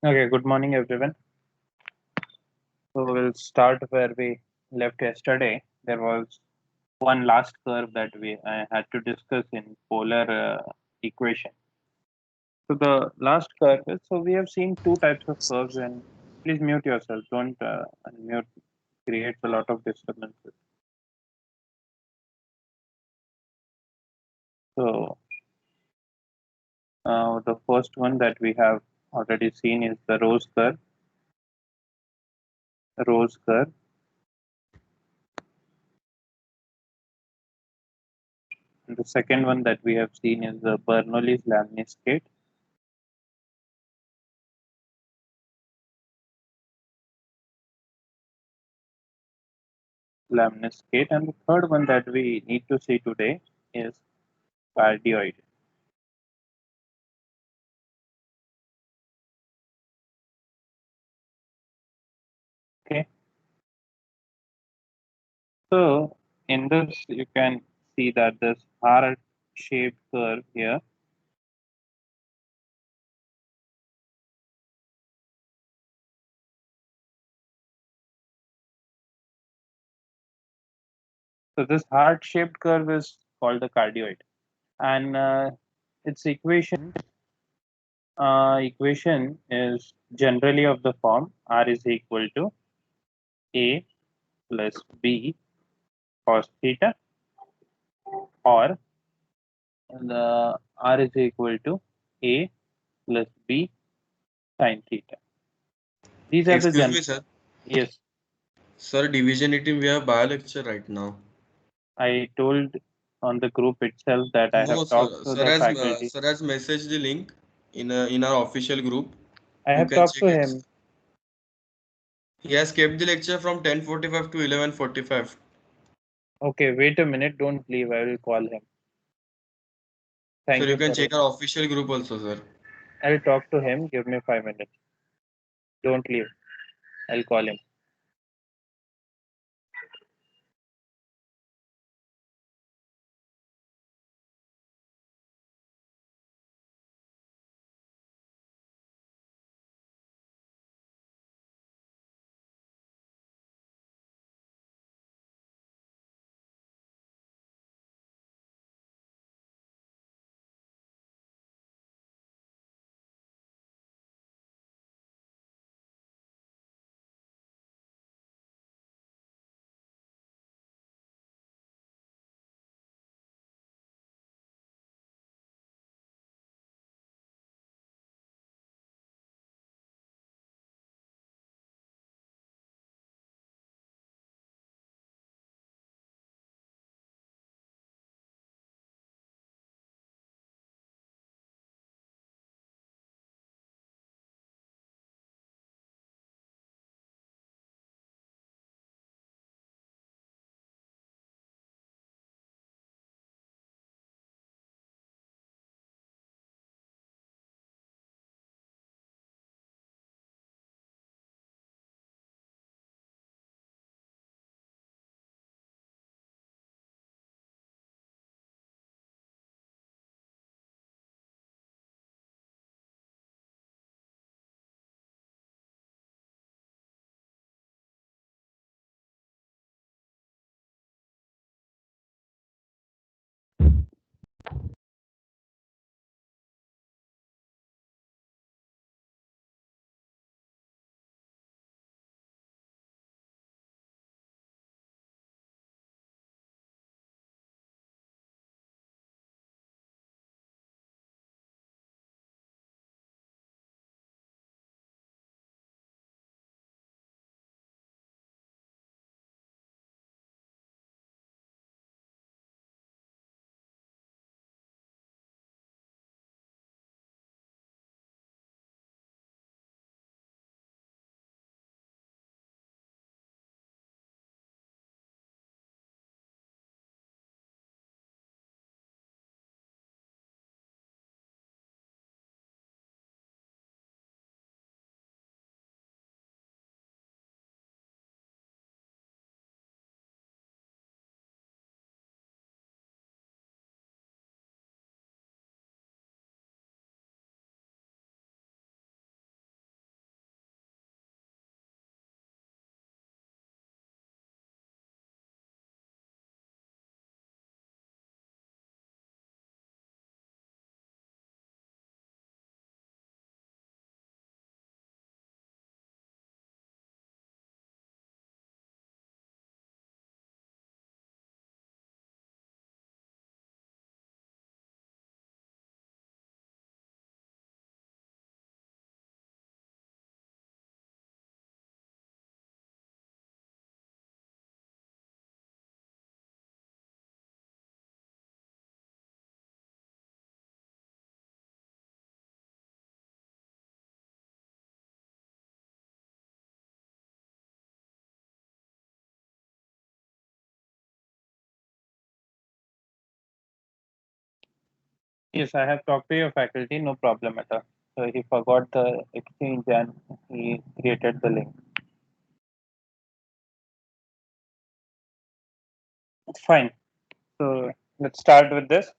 Okay, good morning everyone. So we'll start where we left yesterday. There was one last curve that we I had to discuss in polar equation. So the last curve is, so we have seen two types of curves, and please mute yourself. Don't unmute, creates a lot of disturbances. So the first one that we have already seen is the rose curve. Rose curve. And the second one that we have seen is the Bernoulli's lemniscate. Lemniscate, and the third one that we need to see today is cardioid. Okay, so in this you can see that this heart shaped curve here. So this heart shaped curve is called the cardioid, and its equation is generally of the form r is equal to a plus b cos theta, or the r is equal to a plus b sin theta. These are the Excuse gen. me, sir. Yes, Sir, division 18, we have bio lecture right now. I told on the group itself that I have No, talked sir. to the faculty. Sir has messaged the link in our official group. I You have can talked check to it. him. He has kept the lecture from 10:45 to 11:45. Okay, wait a minute. Don't leave. I will call him. Sir, Thank you you can for check it. our official group also, sir. I'll talk to him. Give me 5 minutes. Don't leave. I'll call him. Yes, I have talked to your faculty, no problem at all. So he forgot the exchange and he created the link. Fine. So let's start with this.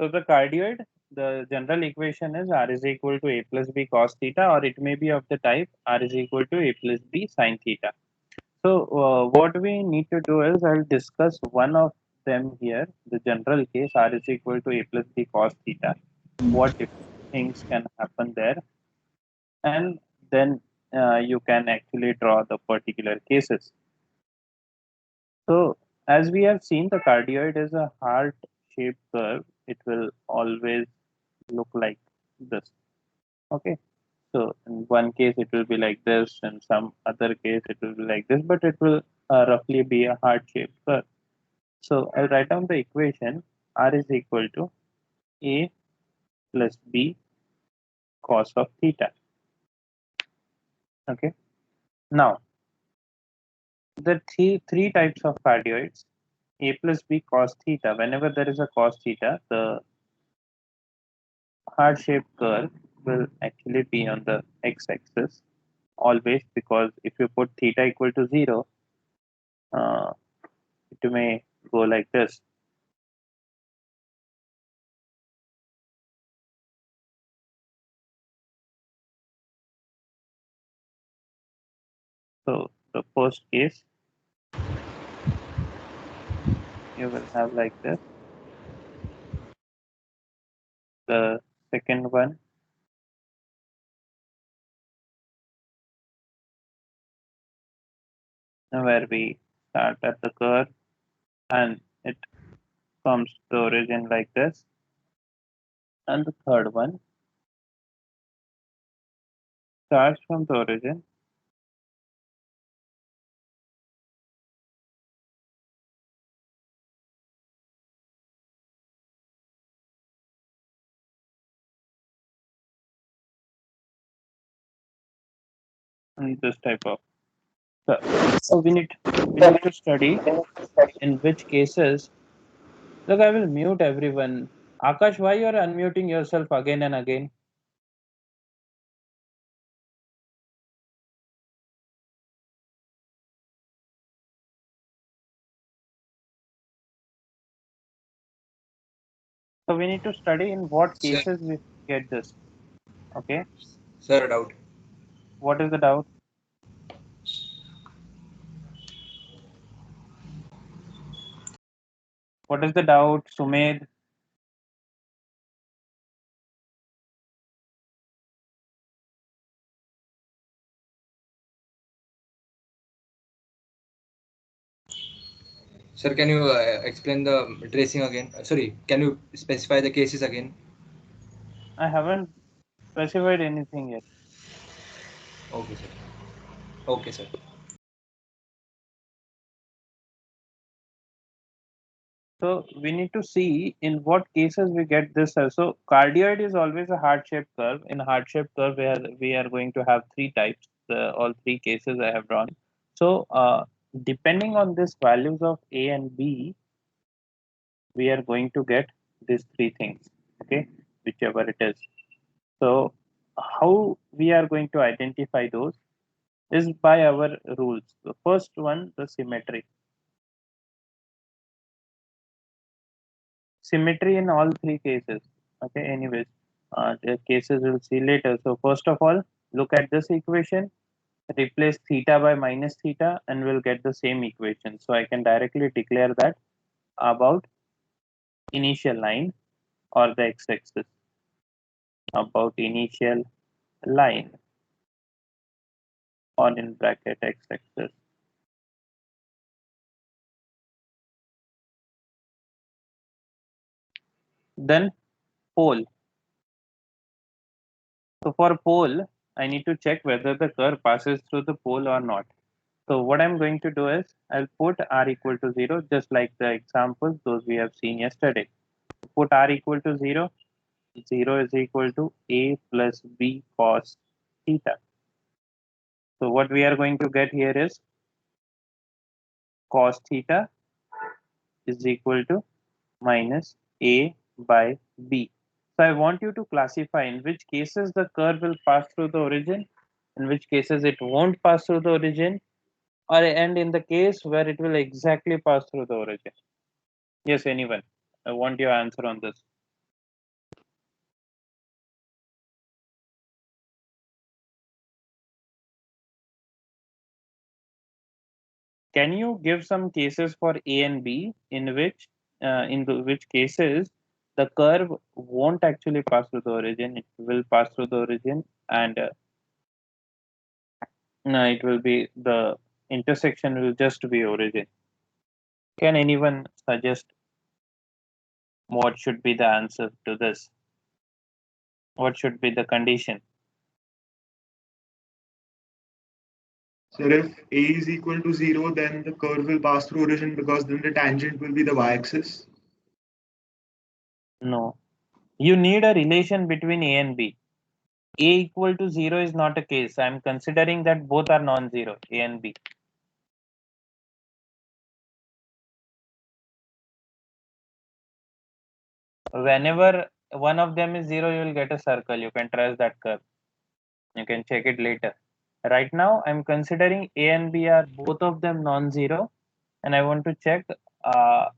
So the cardioid, the general equation is R is equal to A plus B cos theta, or it may be of the type R is equal to A plus B sin theta. So what we need to do is I'll discuss one of them here, the general case R is equal to A plus B cos theta. What if things can happen there, and then you can actually draw the particular cases. So as we have seen, the cardioid is a heart-shaped curve. It will always look like this. Okay. So in one case it will be like this, in some other case it will be like this, but it will roughly be a heart-shaped curve. So I'll write down the equation R is equal to A plus B cos of theta. Okay. Now the three types of cardioids, A plus B cos theta. Whenever there is a cos theta, the heart-shaped curve will actually be on the x-axis always, because if you put theta equal to 0, uh, it may go like this. So the first case you will have like this. The second one, where we start at the curve and it comes to the origin like this. And the third one starts from the origin and this type of curve. So we need to study in which cases. Look, I will mute everyone. Akash, why you are unmuting yourself again and again? So we need to study in what Sir, cases we get this. Okay. sir, a doubt. What is the doubt? What is the doubt, Sumed? Sir, can you explain the tracing again? Sorry, can you specify the cases again? I haven't specified anything yet. Okay, sir. Okay, sir. So we need to see in what cases we get this. So cardioid is always a heart-shaped curve. In heart-shaped curve, we are going to have three types. All three cases I have drawn. So depending on these values of A and B, we are going to get these three things. Okay, whichever it is. So how we are going to identify those is by our rules. The first one, the symmetry. Symmetry in all three cases. Okay, anyways, the cases we'll see later. So first of all, look at this equation, replace theta by minus theta, and we'll get the same equation. So I can directly declare that about initial line or the x-axis, about initial line or in bracket x-axis. Then pole. So for pole, I need to check whether the curve passes through the pole or not. So what I'm going to do is I'll put r equal to 0, just like the examples those we have seen yesterday. Put r equal to 0, 0 is equal to a plus b cos theta. So what we are going to get here is cos theta is equal to minus a by b. So I want you to classify in which cases the curve will pass through the origin, in which cases it won't pass through the origin, or and in the case where it will exactly pass through the origin. Yes, anyone? I want your answer on this. Can you give some cases for A and B in which which cases the curve won't actually pass through the origin, it will pass through the origin, and no, it will be the intersection will just be origin. Can anyone suggest what should be the answer to this? What should be the condition? So if A is equal to 0, then the curve will pass through origin because then the tangent will be the y-axis. No. You need a relation between A and B. A equal to 0 is not a case. I am considering that both are non-zero, A and B. Whenever one of them is 0, you will get a circle. You can trace that curve. You can check it later. Right now, I'm considering A and B are both of them non-zero, and I want to check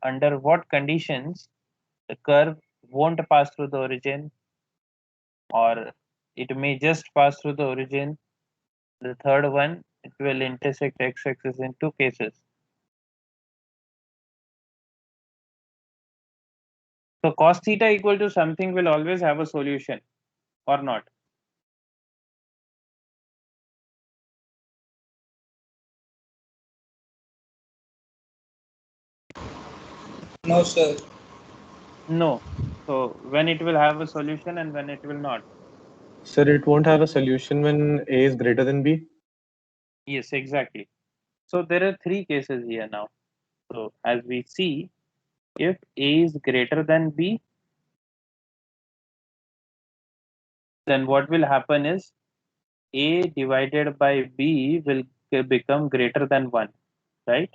under what conditions the curve won't pass through the origin, or it may just pass through the origin. The third one, it will intersect x-axis in two cases. So cos theta equal to something will always have a solution, or not? No, sir. No. So when it will have a solution and when it will not? Sir, it won't have a solution when A is greater than B. Yes, exactly. So there are three cases here now. So as we see, if A is greater than B, then what will happen is A divided by B will become greater than 1, right?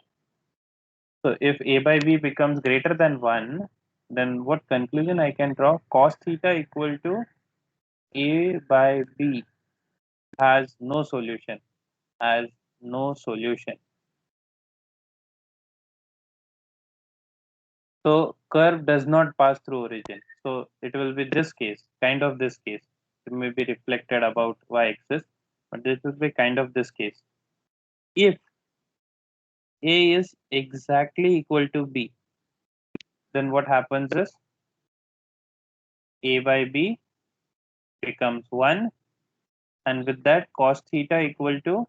So if A by B becomes greater than 1, then what conclusion I can draw? Cos theta equal to A by B has no solution, has no solution. So curve does not pass through origin. So it will be this case, kind of this case. It may be reflected about y-axis, but this will be kind of this case. If A is exactly equal to B, then what happens is A by B becomes 1, and with that cos theta equal to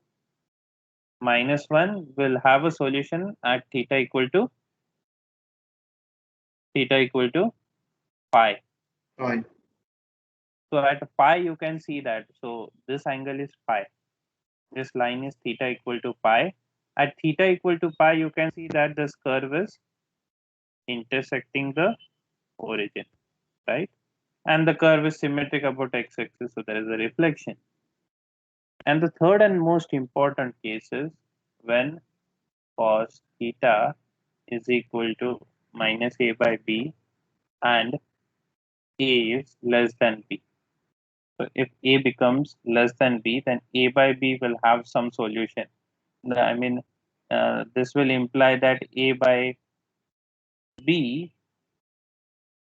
-1 will have a solution at theta equal to pi. Fine. So at pi you can see that. So this angle is pi. This line is theta equal to pi. At theta equal to pi, you can see that this curve is intersecting the origin, right? And the curve is symmetric about x-axis, so there is a reflection. And the third and most important case is when cos theta is equal to minus a by b and a is less than b. So if a becomes less than b, then a by b will have some solution. I mean, this will imply that a by b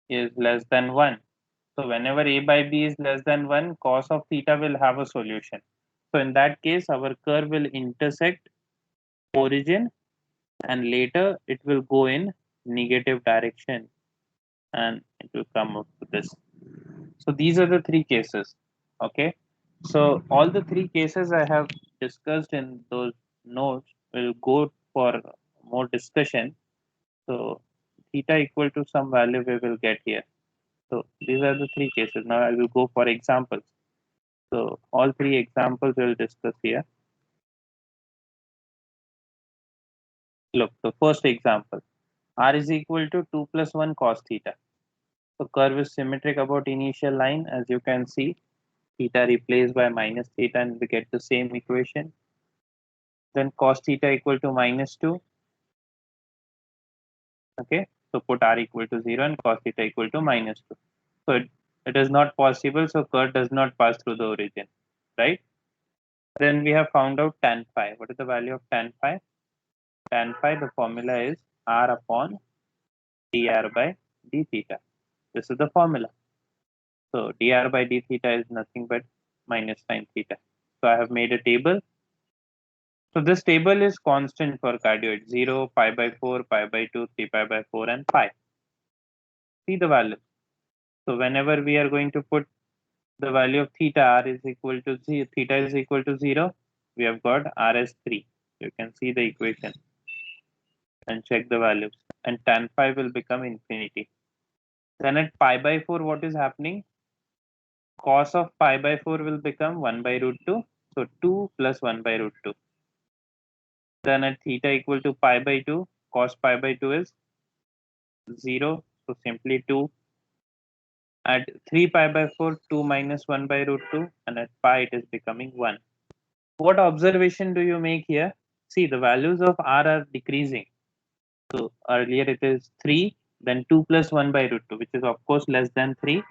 is less than 1. So whenever a by b is less than 1, cos of theta will have a solution. So in that case, our curve will intersect origin and later it will go in negative direction and it will come up to this. So these are the three cases. Okay. So all the three cases I have discussed in those notes will go for more discussion. So theta equal to some value we will get here. So these are the three cases. Now I will go for examples. So all three examples we will discuss here. Look, the first example, r is equal to 2 plus 1 cos theta. So curve is symmetric about initial line. As you can see, theta replaced by minus theta and we get the same equation. Then cos theta equal to -2. Okay, so put r equal to 0 and cos theta equal to -2. So It is not possible, so curve does not pass through the origin, right? Then we have found out tan phi. What is the value of tan phi? Tan phi, the formula is r upon dr by d theta. This is the formula. So dr by d theta is nothing but minus sin theta. So I have made a table. So this table is constant for cardioid: 0, pi by 4, pi by 2, 3 pi by 4, and pi. See the value. So whenever we are going to put the value of theta, r is equal to 0, theta is equal to 0, we have got r as 3. You can see the equation and check the values. And tan phi will become infinity. Then at pi by 4, what is happening? Cos of pi by 4 will become 1 by root 2. So 2 plus 1 by root 2. Then at theta equal to pi by 2, cos pi by 2 is 0. So simply 2. At 3 pi by 4, 2 minus 1 by root 2. And at pi, it is becoming 1. What observation do you make here? See, the values of r are decreasing. So earlier it is 3, then 2 plus 1 by root 2, which is of course less than 3.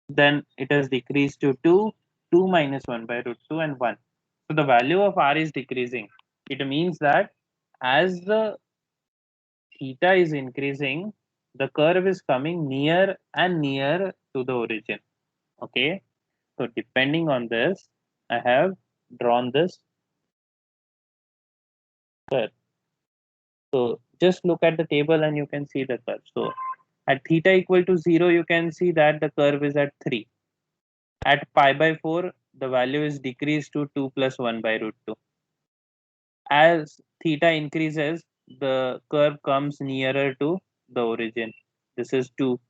Then it has decreased to 2, 2 minus 1 by root 2, and 1. So the value of r is decreasing. It means that as the theta is increasing, the curve is coming near and near to the origin. Okay. So depending on this, I have drawn this curve. So just look at the table and you can see the curve. So at theta equal to 0, you can see that the curve is at 3. At pi by 4, the value is decreased to 2 plus 1 by root 2. As theta increases, the curve comes nearer to the origin. This is 2.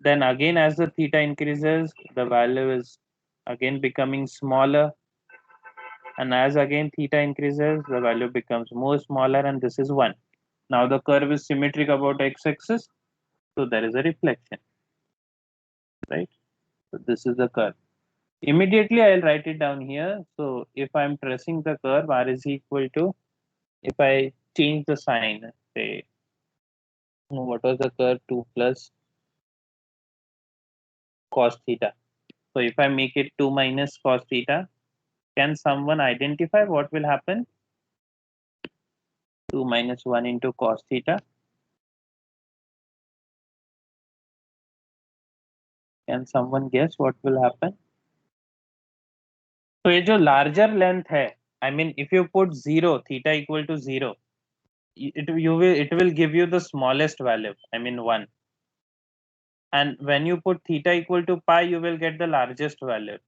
Then again, as the theta increases, the value is again becoming smaller. And as again theta increases, the value becomes more smaller, and this is 1. Now the curve is symmetric about x-axis, so there is a reflection, right? So this is the curve. Immediately I'll write it down here. So if I'm tracing the curve, r is equal to, if I change the sign, say, what was the curve? 2 plus cos theta. So if I make it 2 minus cos theta, can someone identify what will happen? 2 minus 1 into cos theta. Can someone guess what will happen? So ये जो larger length है, I mean if you put 0, theta equal to 0, it will give you the smallest value, I mean 1. And when you put theta equal to pi, you will get the largest value.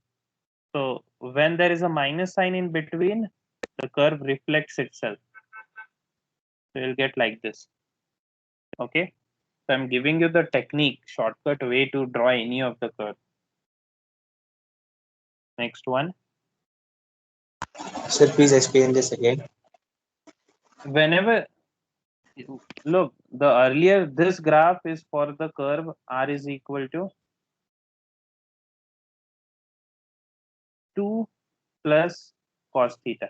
So when there is a minus sign in between, the curve reflects itself. So you'll get like this. Okay. So I'm giving you the technique, shortcut way to draw any of the curve. Next one. Sir, please explain this again. Whenever, look, the earlier this graph is for the curve r is equal to 2 plus cos theta,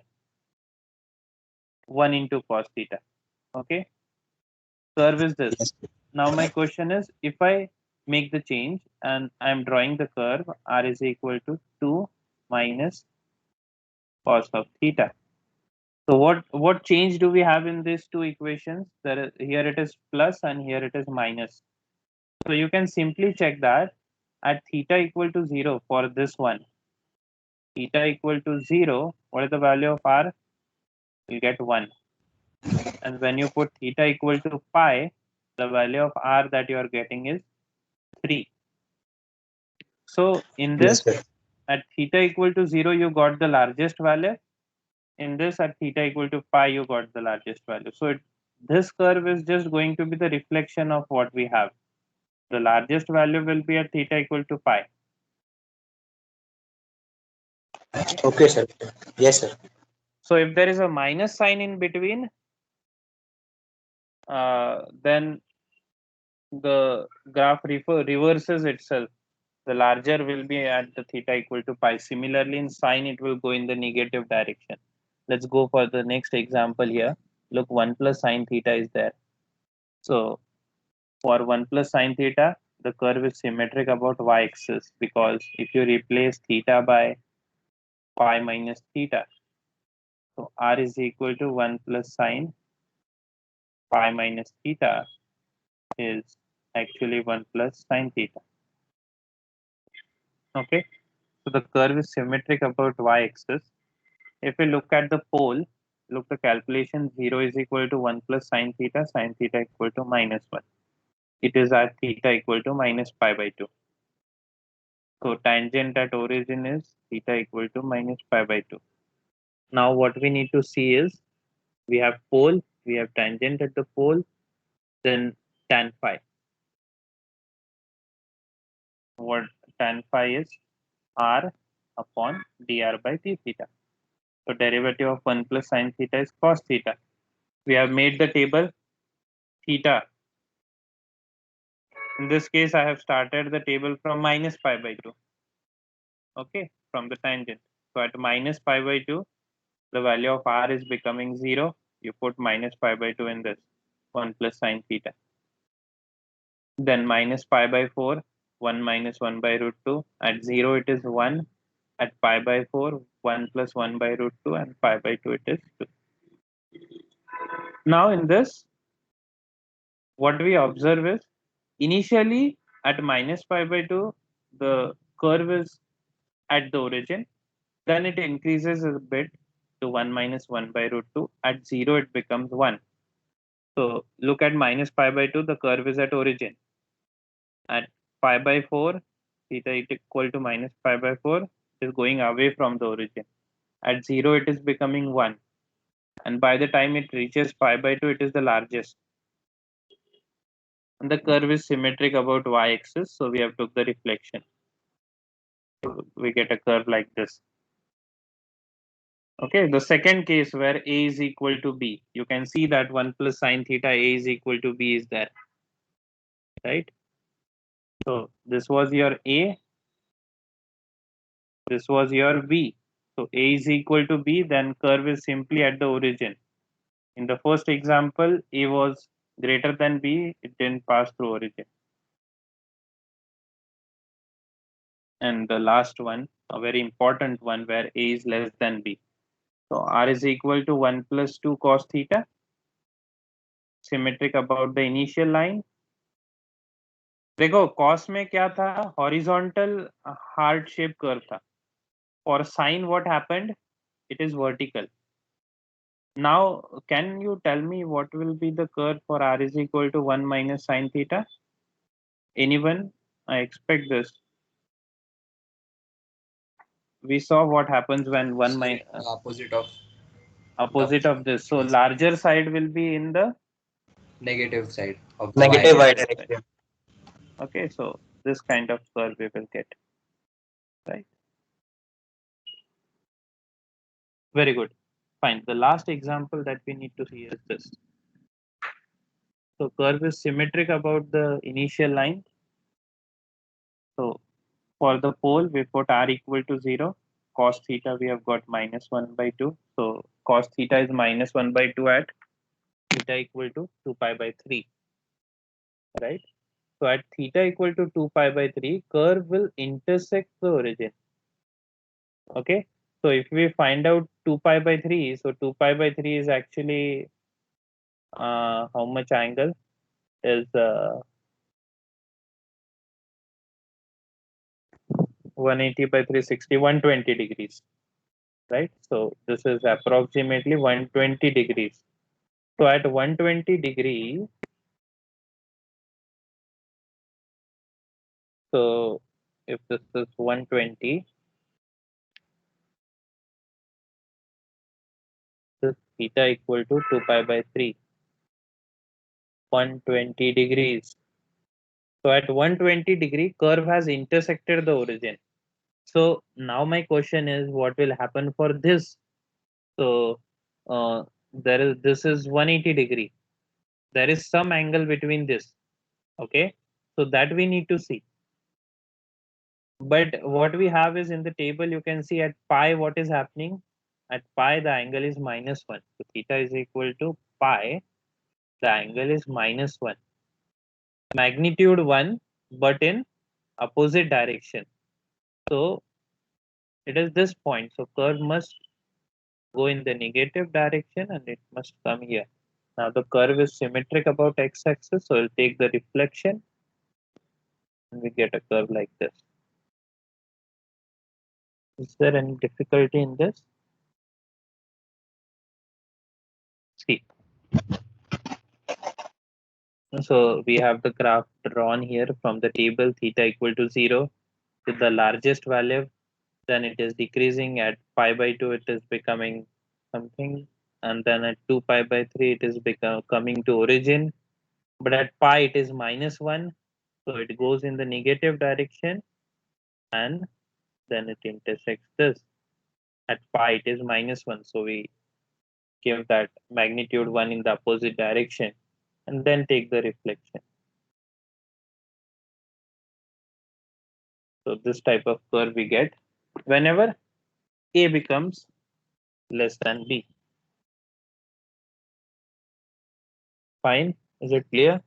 1 into cos theta. Okay. Curve is this. Yes. Now my question is, if I make the change and I'm drawing the curve r is equal to 2 minus cos of theta. So what change do we have in these two equations? There is, here it is plus and here it is minus. So you can simply check that at theta equal to 0 for this one, theta equal to 0, what is the value of r? You get 1. And when you put theta equal to pi, the value of r that you are getting is 3. So in Yes, this, sir. at theta equal to 0, you got the largest value. In this, at theta equal to pi, you got the largest value. So this curve is just going to be the reflection of what we have. The largest value will be at theta equal to pi. Okay, sir. Yes, sir. So if there is a minus sign in between, then the graph reverses itself. The larger will be at the theta equal to pi. Similarly, in sine, it will go in the negative direction. Let's go for the next example here. Look, 1 plus sine theta is there. So for 1 plus sine theta, the curve is symmetric about y-axis, because if you replace theta by pi minus theta, so r is equal to 1 plus sine pi minus theta is actually 1 plus sine theta. Okay, so the curve is symmetric about y-axis. If we look at the pole, look the calculation, 0 is equal to 1 plus sine theta equal to minus 1. It is at theta equal to minus pi by 2. So tangent at origin is theta equal to minus pi by 2. Now what we need to see is, we have pole, we have tangent at the pole, then tan phi. What tan phi is? R upon dr by d theta. So derivative of 1 plus sine theta is cos theta. We have made the table theta. In this case, I have started the table from minus pi by 2. Okay, from the tangent. So at minus pi by 2, the value of r is becoming 0. You put minus pi by 2 in this, 1 plus sine theta. Then minus pi by 4, 1 minus 1 by root 2. At 0, it is 1. At pi by 4, 1 plus 1 by root 2, and pi by 2, it is 2. Now in this, what we observe is, initially at minus pi by 2, the curve is at the origin. Then it increases a bit to 1 minus 1 by root 2. At 0, it becomes 1. So look at minus pi by 2, the curve is at origin. At pi by 4, theta is equal to minus pi by 4, it is going away from the origin. At 0, it is becoming 1. And by the time it reaches pi by 2, it is the largest. And the curve is symmetric about y-axis, so we have took the reflection. So we get a curve like this. Okay, the second case where a is equal to b, you can see that 1 plus sine theta a is equal to b is there, right? So this was your a, this was your b. So a is equal to b, then curve is simply at the origin. In the first example, a was greater than b, it didn't pass through origin. And the last one, a very important one, where a is less than b. So r is equal to 1 plus 2 cos theta, symmetric about the initial line. देखो cos में क्या था, horizontal heart shape curve था. For sine what happened, it is vertical. Now can you tell me what will be the curve for r is equal to 1 minus sine theta? Anyone? I expect this. We saw what happens when 1 minus opposite of this. So larger side will be in the negative side of the Negative y side. direction. Okay, so this kind of curve we will get, right? Very good. Fine. The last example that we need to see is this. So curve is symmetric about the initial line. So for the pole, we put r equal to 0. Cos theta, we have got minus 1 by 2. So cos theta is minus 1 by 2 at theta equal to 2 pi by 3. Right? So at theta equal to 2 pi by 3, curve will intersect the origin. Okay. So if we find out 2 pi by 3, so 2 pi by 3 is actually how much angle is 180 by 360, 120 degrees, right? So this is approximately 120 degrees. So at 120 degrees, so if this is 120, this theta equal to 2 pi by 3, 120 degrees. So at 120 degree, curve has intersected the origin. So now my question is, what will happen for this? So this is 180 degree. There is some angle between this. Okay, so that we need to see. But what we have is, in the table you can see at pi what is happening. At pi the angle is minus 1. So theta is equal to pi, the angle is minus 1. Magnitude 1, but in opposite direction. So it is this point. So curve must go in the negative direction and it must come here. Now the curve is symmetric about x-axis, so we'll take the reflection and we get a curve like this. Is there any difficulty in this? See. So we have the graph drawn here from the table theta equal to 0 with the largest value, then it is decreasing at pi by 2, it is becoming something, and then at 2 pi by 3 it is coming to origin, but at pi it is -1, so it goes in the negative direction and then it intersects this. At pi it is -1, so we give that magnitude 1 in the opposite direction and then take the reflection. So this type of curve we get whenever A becomes less than B. Fine, is it clear?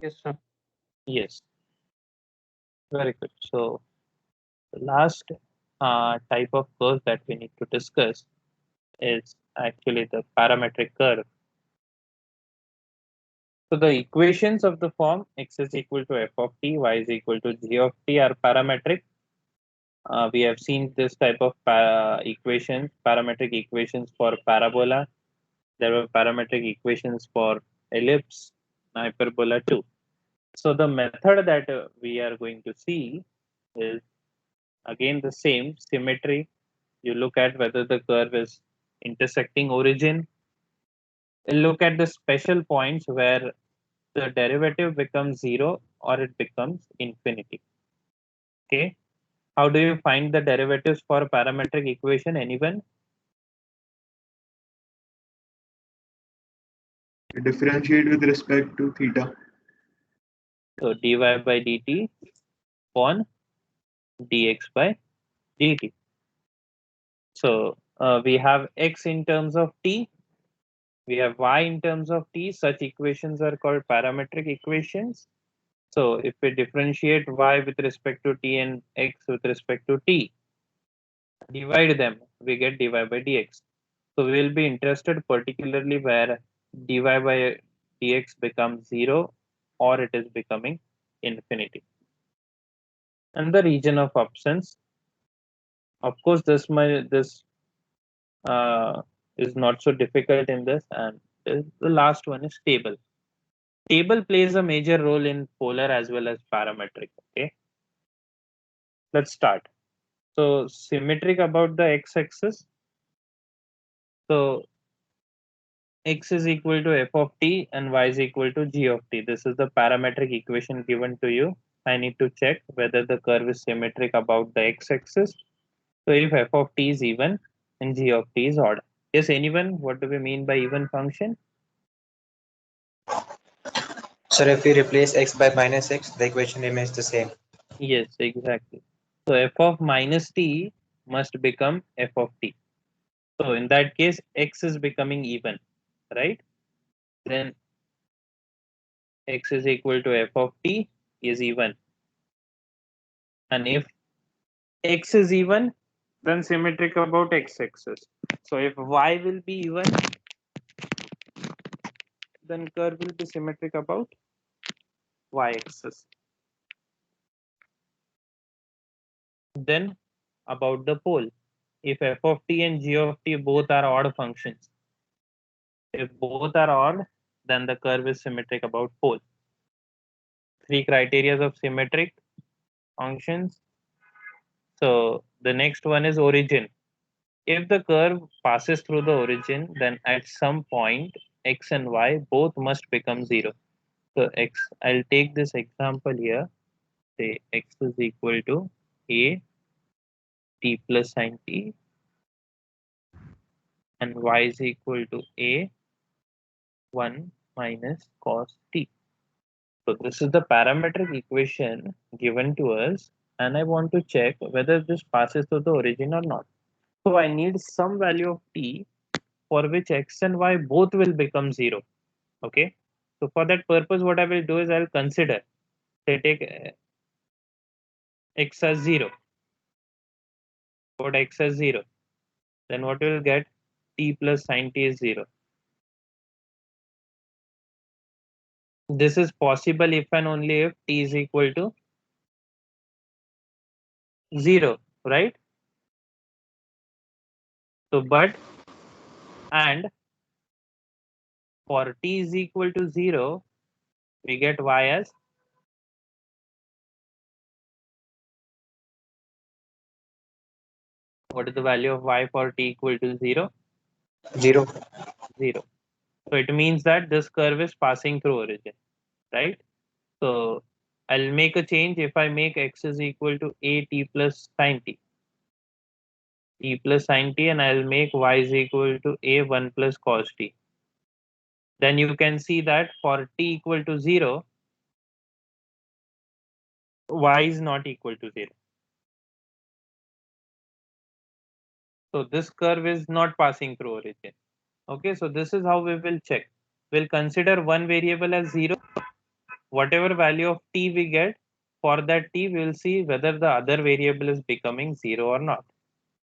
Yes, sir. Yes, very good. So the last type of curve that we need to discuss is actually the parametric curve. So the equations of the form x is equal to f of t, y is equal to g of t are parametric. We have seen this type of equations, parametric equations for parabola. There were parametric equations for ellipse, hyperbola too. So the method that we are going to see is again the same symmetry. You look at whether the curve is intersecting origin. You look at the special points where the derivative becomes 0 or it becomes infinity. Okay. How do you find the derivatives for a parametric equation? Anyone? Differentiate with respect to theta. So dy by dt upon dx by dt. So we have x in terms of t, we have y in terms of t. Such equations are called parametric equations. So if we differentiate y with respect to t and x with respect to t, divide them, we get dy by dx. So we will be interested particularly where dy by dx becomes 0 or it is becoming infinity. And the region of absence, of course, this is not so difficult in this, and the last one is table. Table plays a major role in polar as well as parametric. Okay, let's start. So symmetric about the x-axis. So x is equal to f of t and y is equal to g of t. This is the parametric equation given to you. I need to check whether the curve is symmetric about the x-axis. So if f of t is even and g of t is odd. Yes, anyone? What do we mean by even function? Sir, if we replace x by -x, the equation remains the same. Yes, exactly. So f of minus t must become f of t. So in that case, x is becoming even, right? Then x is equal to f of t is even. And if x is even, then symmetric about x-axis. So if y will be even, then curve will be symmetric about y-axis. Then about the pole. If f of t and g of t both are odd functions, if both are odd, then the curve is symmetric about pole. Three criteria of symmetric functions. So the next one is origin. If the curve passes through the origin, then at some point x and y both must become 0. So I'll take this example here. Say x is equal to a t plus sine t and y is equal to a 1 minus cos t. So this is the parametric equation given to us, and I want to check whether this passes through the origin or not. So I need some value of t for which x and y both will become 0. Okay. So for that purpose, what I will do is I'll consider, say take x as 0. Put x as 0. Then what we will get? T plus sine t is 0. This is possible if and only if t is equal to 0, right? So but and for t is equal to 0, we get y as what is the value of y for t equal to 0? 0. 0. So it means that this curve is passing through origin, right? So I'll make a change if I make x is equal to a t plus sine t. T plus sine t, and I'll make y is equal to a 1 plus cos t. Then you can see that for t equal to 0, y is not equal to 0. So this curve is not passing through origin. Okay, so this is how we will check. We'll consider one variable as 0. Whatever value of t we get, for that t, we will see whether the other variable is becoming 0 or not.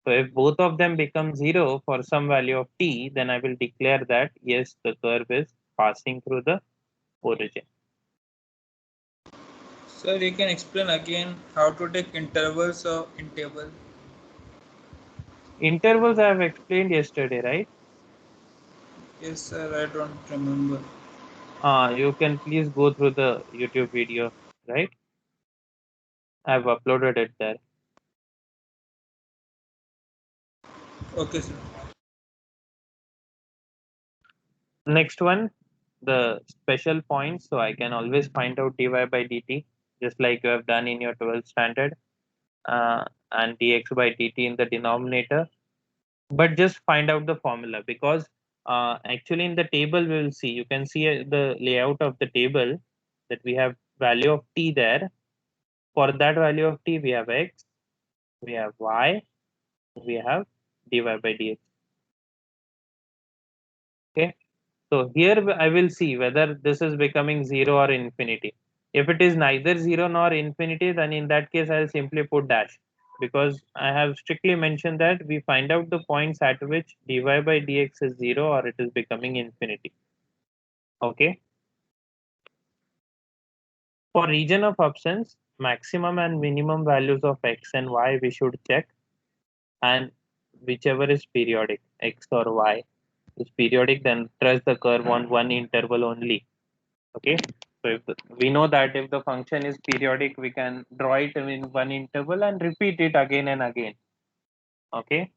So if both of them become 0 for some value of t, then I will declare that yes, the curve is passing through the origin. Sir, you can explain again how to take intervals in table. Intervals I have explained yesterday, right? Yes, sir. I don't remember. You can please go through the YouTube video, right? I have uploaded it there. Okay, sir. Next one, the special points. So I can always find out dy by dt, just like you have done in your 12th standard, and dx by dt in the denominator. But just find out the formula, because actually in the table we will see, you can see the layout of the table, that we have value of t there. For that value of t, we have x, we have y, we have dy by dx. Okay. So here I will see whether this is becoming 0 or infinity. If it is neither 0 nor infinity, then in that case I'll simply put dash, because I have strictly mentioned that we find out the points at which dy by dx is 0 or it is becoming infinity. Okay. For region of absence, maximum and minimum values of x and y we should check, and whichever is periodic, x or y is periodic, then trace the curve on one interval only. Okay, so if we know that if the function is periodic, we can draw it in one interval and repeat it again and again. Okay,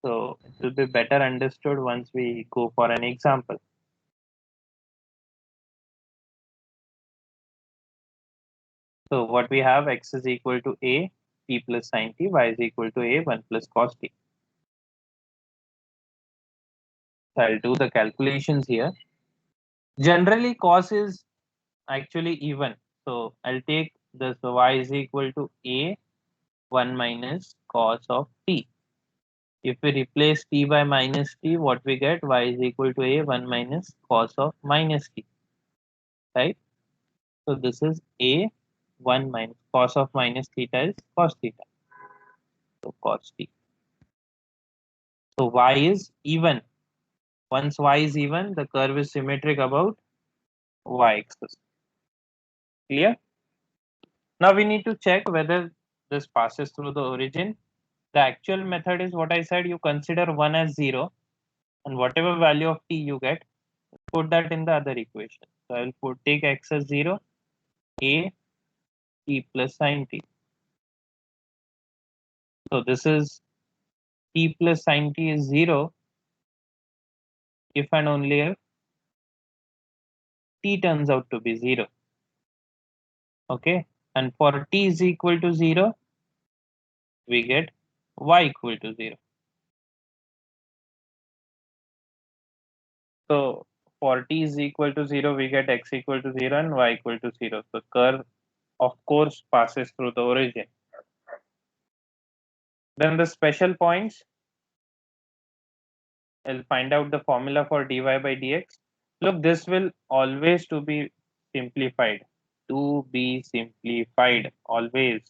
so it will be better understood once we go for an example. So what we have, x is equal to a t plus sine t, y is equal to a 1 plus cos t. So I'll do the calculations here. Generally cos is actually even, so I'll take this, so y is equal to a 1 minus cos of t. If we replace t by minus t, what we get? Y is equal to a 1 minus cos of minus t, right? So this is a 1 minus cos of minus theta is cos theta. So cos t. So y is even. Once y is even, the curve is symmetric about y axis. Clear? Now we need to check whether this passes through the origin. The actual method is what I said, you consider 1 as 0, and whatever value of t you get, put that in the other equation. So I will take x as 0, a t plus sine t. So this is t plus sine t is 0 if and only if t turns out to be 0. Okay, and for t is equal to 0, we get y equal to 0. So for t is equal to 0, we get x equal to 0 and y equal to 0. So curve, of course, passes through the origin. Then the special points, I'll find out the formula for dy by dx. Look, this will always to be simplified. To be simplified always,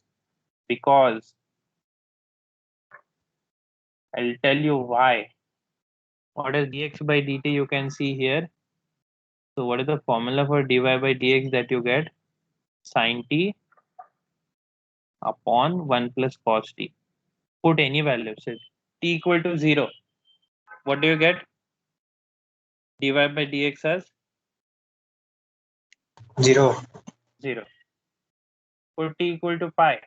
because I'll tell you why. What is dx by dt you can see here. So what is the formula for dy by dx that you get? Sin t upon 1 plus cos t. Put any value, say t equal to 0. What do you get? Dy by dx as 0. 0. Put t equal to pi.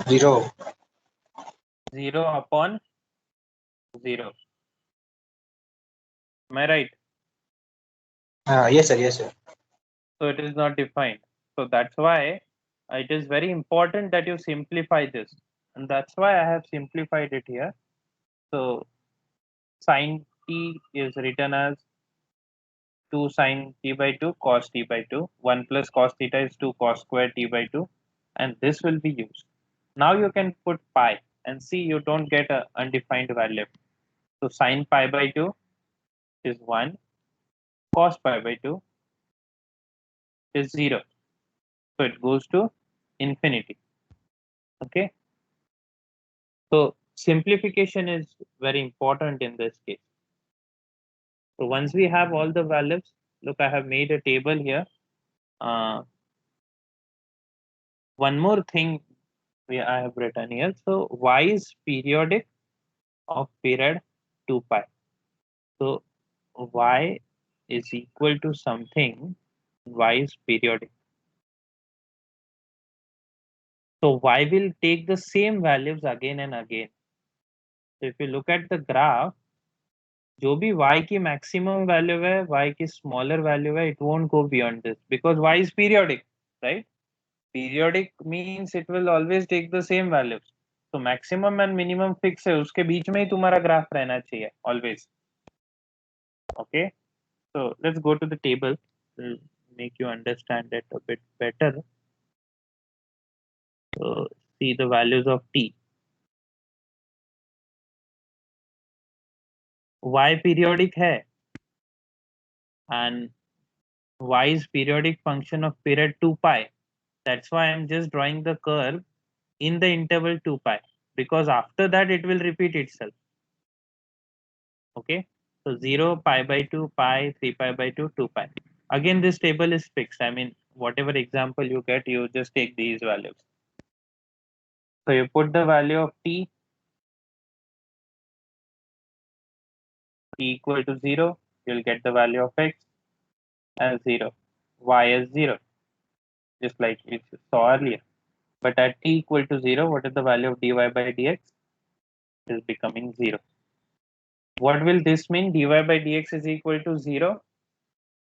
0. 0 upon 0. Am I right? Yes, sir. Yes, sir. So it is not defined. So that's why it is very important that you simplify this. And that's why I have simplified it here. So sin t is written as 2 sin t by 2 cos t by 2. 1 plus cos theta is 2 cos square t by 2. And this will be used. Now you can put pi and see you don't get a undefined value. So sin pi by 2 is 1. Cos pi by 2 is 0. So it goes to infinity. Okay. So simplification is very important in this case. So once we have all the values, look, I have made a table here. One more thing I have written here. So y is periodic of period 2 pi. So y is equal to something, y is periodic. So y will take the same values again and again. So if you look at the graph, जो भी y की maximum value है, y की smaller value है, it won't go beyond this because y is periodic, right? Periodic means it will always take the same values. So maximum and minimum fix है, उसके बीच में ही तुम्हारा graph रहना चाहिए always. Okay, so let's go to the table. Will make you understand it a bit better. So see the values of t. Y periodic है and y is periodic function of period 2 pi. That's why I'm just drawing the curve in the interval 2 pi because after that it will repeat itself. Okay, so 0, pi by 2, pi, 3 pi by 2, 2 pi. Again, this table is fixed. I mean, whatever example you get, you just take these values. So you put the value of t equal to 0, you'll get the value of x as 0, y as 0, just like we saw earlier. But at t equal to 0, what is the value of dy by dx? It is becoming 0. What will this mean? Dy by dx is equal to 0.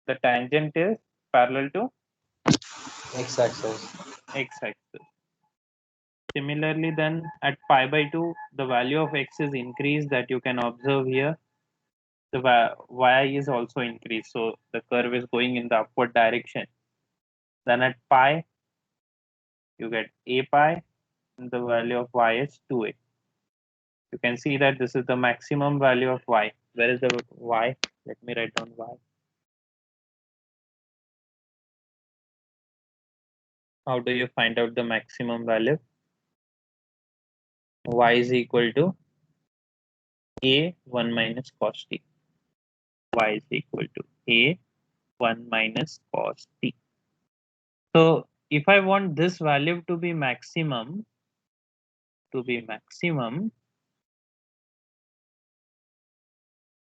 The tangent is parallel to X-axis. x-axis. Similarly, then at pi by 2, the value of x is increased that you can observe here. The y is also increased. So the curve is going in the upward direction. Then at pi, you get a pi and the value of y is 2a. You can see that this is the maximum value of y. Where is the y? Let me write down y. How do you find out the maximum value? Y is equal to a 1 minus cos t. Y is equal to a 1 minus cos t. So if I want this value to be maximum,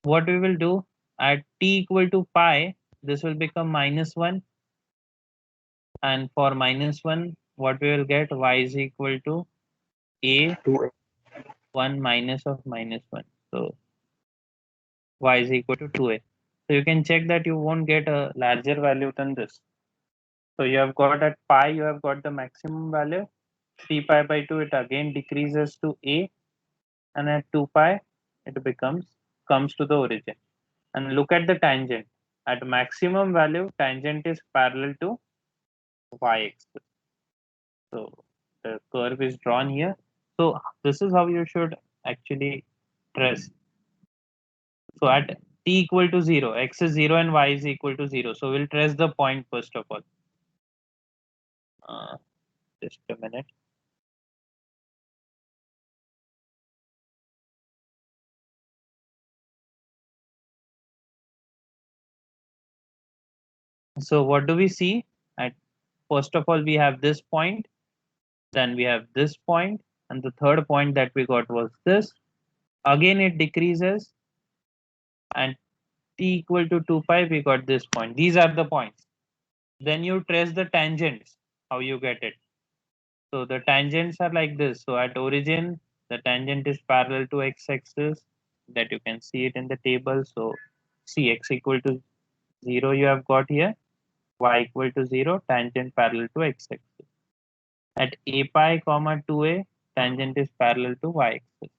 what we will do at t equal to pi, this will become -1, and for -1, what we will get, y is equal to a 2. 1 minus of -1. So y is equal to 2a. So you can check that you won't get a larger value than this. So you have got at pi, you have got the maximum value. 3 pi by 2, it again decreases to a, and at 2 pi, it comes to the origin. And look at the tangent. At maximum value, tangent is parallel to y-axis. So the curve is drawn here. So this is how you should actually trace. So at t t equal to 0, x is 0 and y is equal to 0. So we'll trace the point first of all. Just a minute. So what do we see? At first of all, we have this point, then we have this point, and the third point that we got was this. Again, it decreases, and t equal to 2 pi, we got this point. These are the points. Then you trace the tangents, how you get it. So the tangents are like this. So at origin, the tangent is parallel to x-axis, that you can see it in the table. So see, x equal to 0 you have got here, y equal to 0, tangent parallel to x-axis. At a pi comma 2a, tangent is parallel to y-axis.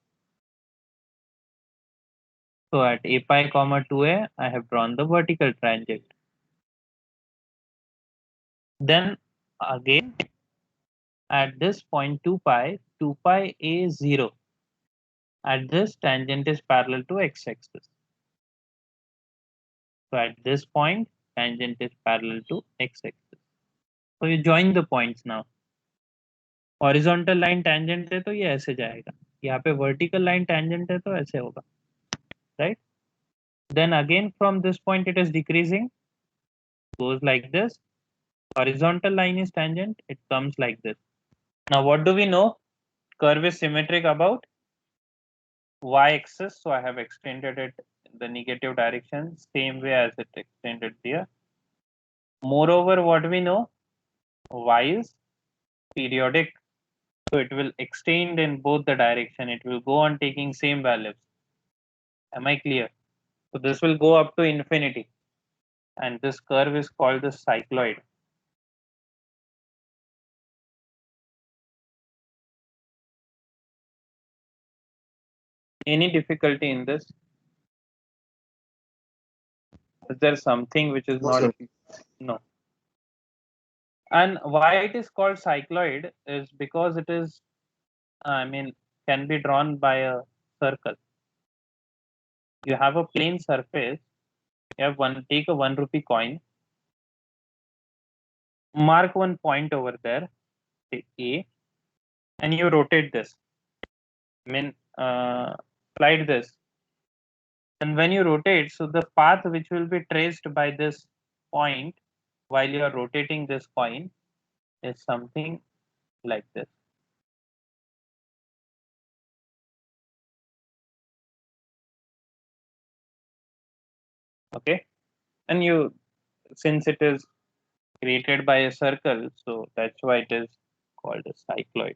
So at a pi comma 2a, I have drawn the vertical tangent. Then again, at this point 2 pi a 0. At this, tangent is parallel to x-axis. So at this point, tangent is parallel to x-axis. So you join the points now. Horizontal line tangent है तो ये ऐसे जाएगा. यहाँ पे vertical line tangent है तो ऐसे होगा, right? Then again from this point it is decreasing, goes like this. Horizontal line is tangent, it comes like this. Now what do we know? Curve is symmetric about y-axis, so I have extended it in the negative direction, same way as it extended here. Moreover, what we know, y is periodic, so it will extend in both the direction. It will go on taking same values. Am I clear? So this will go up to infinity, and this curve is called the cycloid. Any difficulty in this? Is there something which is No, not? sir. No. And why it is called cycloid is because it is, can be drawn by a circle. You have a plane surface. You have take a 1 rupee coin. Mark one point over there, say A, and you rotate this. Slide this. And when you rotate, so the path which will be traced by this point while you are rotating this coin is something like this. Okay, and you, since it is created by a circle, so that's why it is called a cycloid.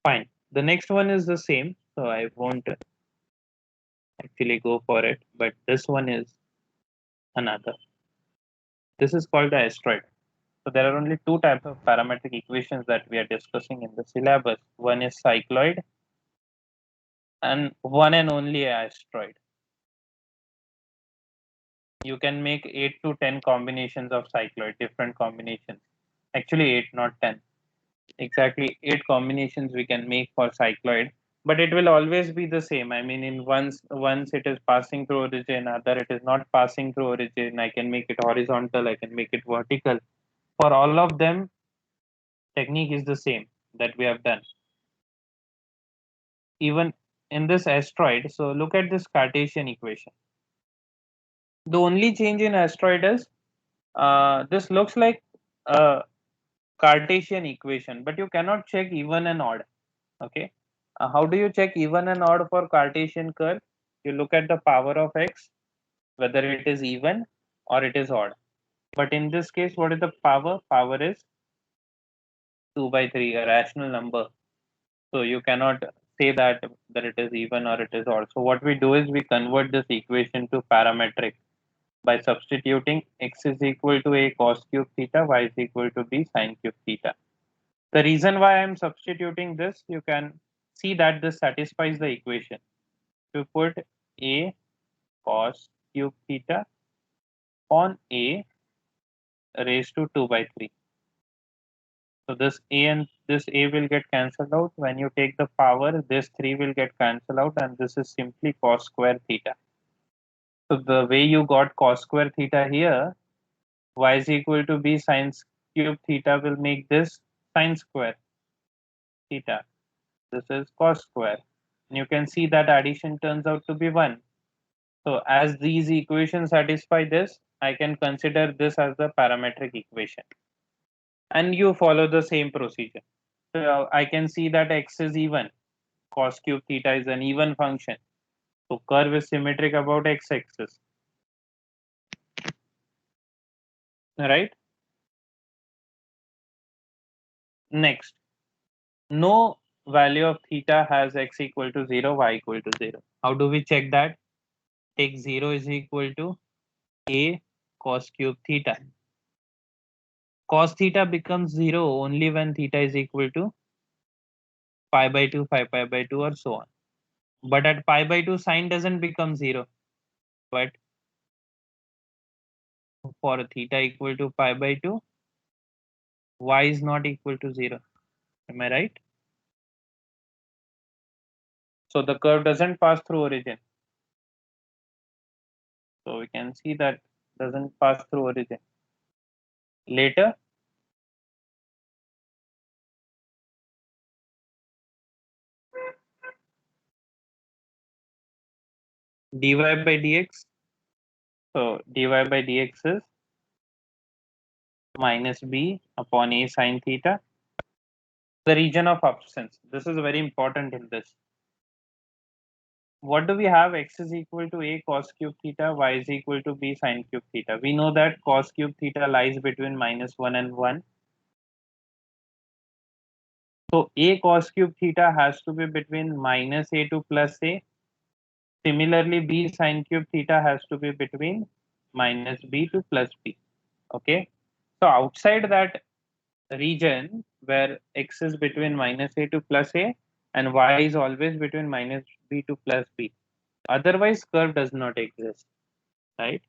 Fine. The next one is the same, so I won't actually go for it, but this one is another. This is called the asteroid. So there are only two types of parametric equations that we are discussing in the syllabus. One is cycloid and one and only asteroid. You can make 8 to 10 combinations of cycloid, different combinations. Actually 8, not 10. Exactly 8 combinations we can make for cycloid, but it will always be the same. I mean, in once it is passing through origin, other it is not passing through origin. I can make it horizontal, I can make it vertical. For all of them, technique is the same that we have done. Even in this asteroid, so look at this Cartesian equation. The only change in asteroid is this looks like a Cartesian equation, but you cannot check even and odd. Okay, how do you check even and odd for Cartesian curve? You look at the power of x, whether it is even or it is odd. But in this case, what is the power? Power is 2 by 3, a rational number. So you cannot say that it is even or it is odd. So what we do is we convert this equation to parametric by substituting x is equal to a cos cube theta, y is equal to b sin cube theta. The reason why I am substituting this, you can see that this satisfies the equation. To put a cos cube theta on a raised to 2 by 3. So this a and this a will get cancelled out. When you take the power, this 3 will get cancelled out, and this is simply cos square theta. So the way you got cos square theta here, y is equal to b sin cube theta will make this sin square theta. This is cos square. And you can see that addition turns out to be 1. So as these equations satisfy this, I can consider this as the parametric equation. And you follow the same procedure. So I can see that x is even. Cos cube theta is an even function. So curve is symmetric about x-axis. Right? Next, no value of theta has x equal to 0, y equal to 0. How do we check that? Take 0 is equal to a cos cube theta. Cos theta becomes 0 only when theta is equal to pi by 2, 5 pi by 2 or so on. But at pi by 2 sine doesn't become 0. But for theta equal to pi by 2, y is not equal to 0. Am I right? So the curve doesn't pass through origin. So we can see that doesn't pass through origin. Later, dy by dx. So dy by dx is minus b upon a sine theta. The region of absence. This is very important in this. What do we have? X is equal to a cos cube theta, y is equal to b sine cube theta. We know that cos cube theta lies between -1 and 1. So a cos cube theta has to be between minus a to plus a. Similarly, b sine cube theta has to be between minus b to plus b. Okay. So outside that region where x is between minus a to plus a and y is always between minus b to plus b. Otherwise, curve does not exist, right?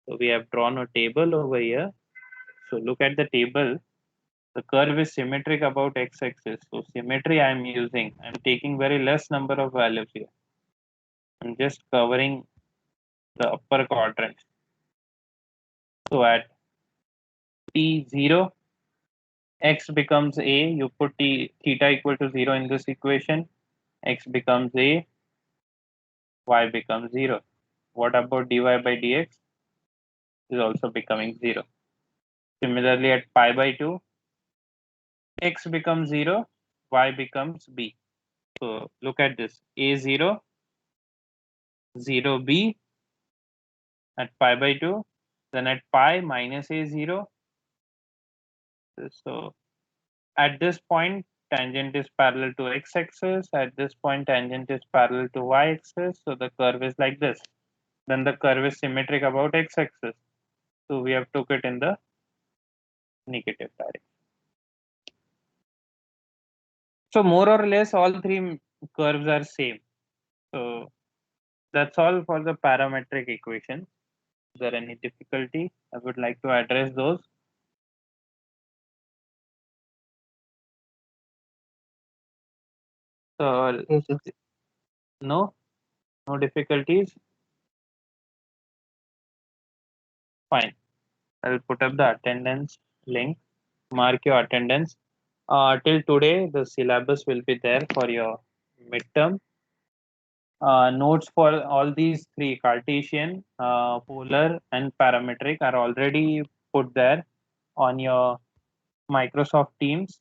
So we have drawn a table over here. So look at the table. The curve is symmetric about x-axis. So symmetry I am using. I'm taking very less number of values here. I'm just covering the upper quadrant. So at t0, x becomes a. You put theta equal to 0 in this equation. X becomes a. Y becomes 0. What about dy by dx? Is also becoming 0. Similarly, at pi by 2, x becomes 0, y becomes b. So look at this, a0, 0b at pi by 2, then at pi minus a0. So at this point, tangent is parallel to x-axis. At this point, tangent is parallel to y-axis. So the curve is like this. Then the curve is symmetric about x-axis. So we have took it in the negative direction. So more or less all three curves are same. So that's all for the parametric equation. Is there any difficulty? I would like to address those. So no difficulties. Fine. I'll put up the attendance link. Mark your attendance. Till today, the syllabus will be there for your midterm. Notes for all these three, Cartesian, polar, and parametric, are already put there on your Microsoft Teams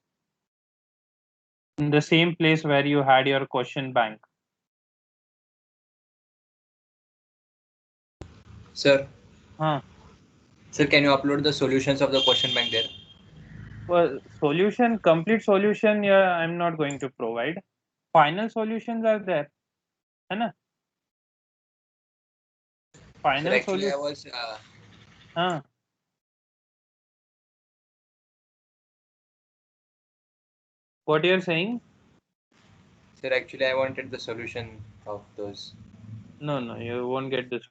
in the same place where you had your question bank. Sir, Huh. sir, can you upload the solutions of the question bank there? Well, complete solution, yeah, I'm not going to provide. Final solutions are there. है ना? Sir, Final actually, I solution. was हाँ. What you're saying? sir, actually, I wanted the solution of those. No, you won't get this